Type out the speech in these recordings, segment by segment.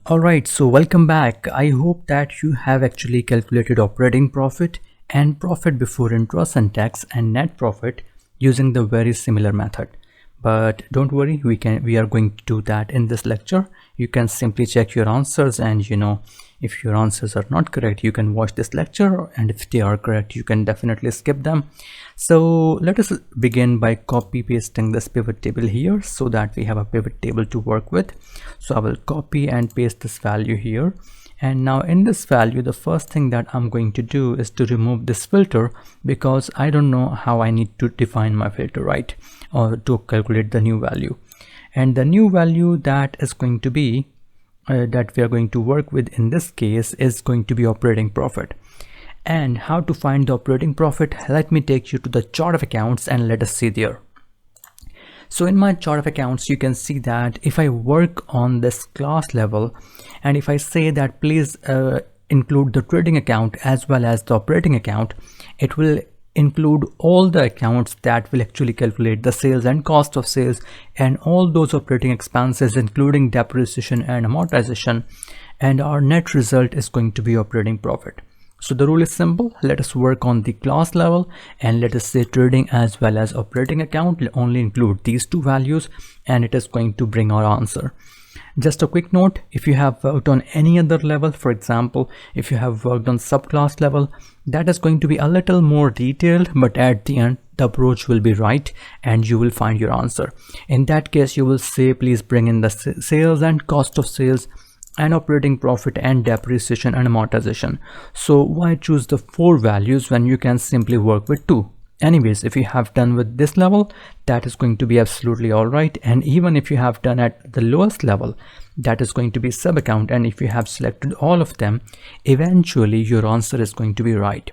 Alright, so welcome back. I hope that you have actually calculated operating profit and profit before interest and tax and net profit using the very similar method. But don't worry, we are going to do that in this lecture. You can simply check your answers, and if your answers are not correct, you can watch this lecture, and if they are correct, you can definitely skip them. So let us begin by copy pasting this pivot table here so that we have a pivot table to work with. So I will copy and paste this value here. And now in this value, the first thing that I'm going to do is to remove this filter, because I don't know how I need to define my filter, right? Or to calculate the new value. And the new value that is going to be, that we are going to work with in this case, is going to be operating profit. And how to find the operating profit? Let me take you to the chart of accounts and let us see there. So in my chart of accounts, you can see that if I work on this class level, and if I say that please include the trading account as well as the operating account, it will include all the accounts that will actually calculate the sales and cost of sales and all those operating expenses, including depreciation and amortization, and our net result is going to be operating profit. So the rule is simple. Let us work on the class level, and let us say trading as well as operating account only include these two values, and it is going to bring our answer. Just a quick note, if you have worked on any other level, for example, if you have worked on subclass level, that is going to be a little more detailed, but at the end the approach will be right and you will find your answer. In that case, you will say please bring in the sales and cost of sales and operating profit and depreciation and amortization. So why choose the 4 values when you can simply work with 2? Anyways, if you have done with this level, that is going to be absolutely all right. And even if you have done at the lowest level, that is going to be sub account. And if you have selected all of them, eventually your answer is going to be right.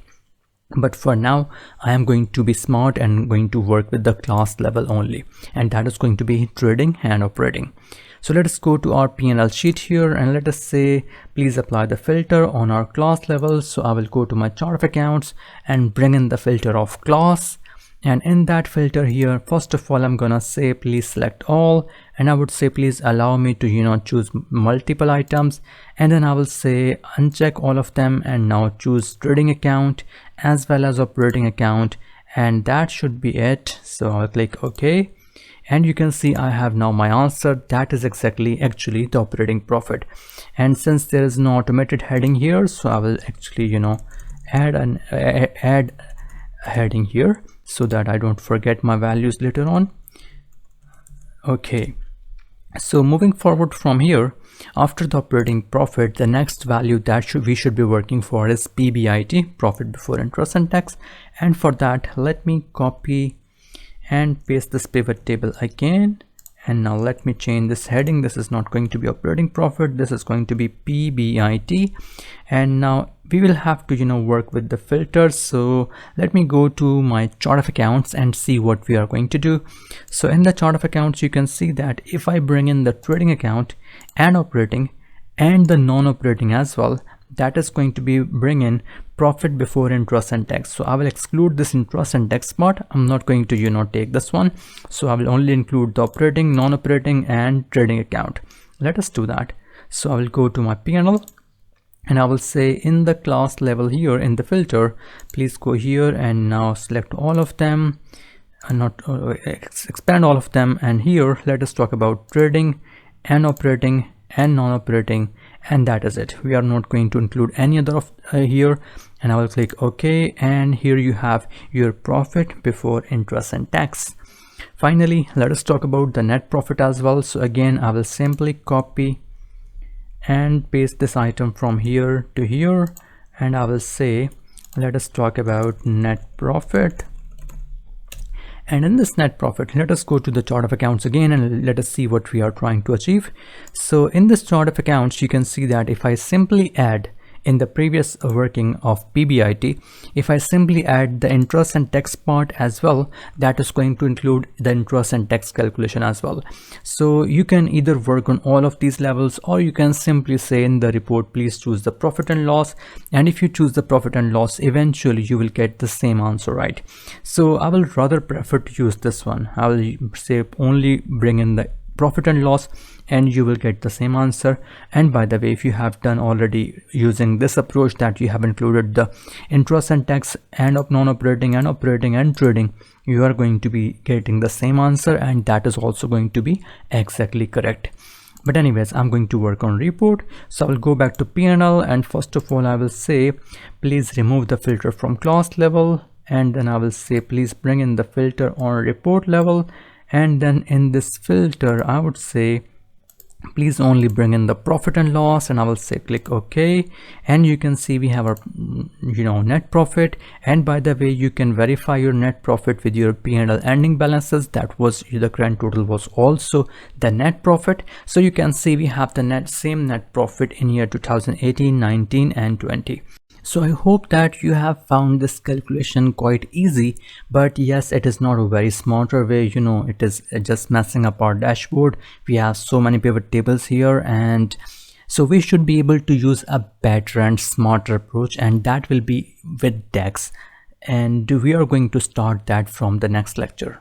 But for now, I am going to be smart and going to work with the class level only, and that is going to be trading and operating. So let us go to our P&L sheet here, and let us say please apply the filter on our class level. So I will go to my chart of accounts and bring in the filter of class, and in that filter here, first of all, I'm gonna say please select all, and I would say please allow me to choose multiple items, and then I will say uncheck all of them and now choose trading account as well as operating account, and that should be it. So I'll click OK, and you can see I have now my answer. That is actually the operating profit. And since there is no automated heading here, so I will actually add a heading here so that I don't forget my values later on. Okay, so moving forward from here, after the operating profit, the next value that we should be working for is PBIT, profit before interest and tax. And for that, let me copy and paste this pivot table again, and now let me change this heading. This is not going to be operating profit, this is going to be PBIT. And now we will have to work with the filters. So let me go to my chart of accounts and see what we are going to do. So in the chart of accounts, you can see that if I bring in the trading account and operating and the non-operating as well, that is going to be bring in profit before interest and tax. So I will exclude this interest and tax part. I'm not going to take this one. So I will only include the operating, non-operating and trading account. Let us do that. So I will go to my P&L, and I will say in the class level here in the filter, please go here and now select all of them and not expand all of them. And here let us talk about trading and operating and non-operating, and that is it. We are not going to include any other of here, and I will click OK, and here you have your profit before interest and tax. Finally, let us talk about the net profit as well. So again, I will simply copy and paste this item from here to here, and I will say let us talk about net profit. And in this net profit, let us go to the chart of accounts again and let us see what we are trying to achieve. So in this chart of accounts, you can see that if I simply add in the previous working of PBIT, if I simply add the interest and tax part as well, that is going to include the interest and tax calculation as well. So you can either work on all of these levels, or you can simply say in the report, please choose the profit and loss. And if you choose the profit and loss, eventually you will get the same answer, right? So I will rather prefer to use this one. I will say only bring in the profit and loss, and you will get the same answer. And by the way, if you have done already using this approach that you have included the interest and tax and of non-operating and operating and trading, you are going to be getting the same answer, and that is also going to be exactly correct. But anyways, I'm going to work on report. So I will go back to P&L, and first of all I will say please remove the filter from class level, and then I will say please bring in the filter on report level, and then in this filter I would say please only bring in the profit and loss, and I will say click OK. And you can see we have our net profit. And by the way, you can verify your net profit with your P&L ending balances. That was the grand total was also the net profit. So you can see we have the same net profit in year 2018, 19 and 20. So I hope that you have found this calculation quite easy, but yes, it is not a very smarter way. It is just messing up our dashboard. We have so many pivot tables here, and so we should be able to use a better and smarter approach, and that will be with DAX. And we are going to start that from the next lecture.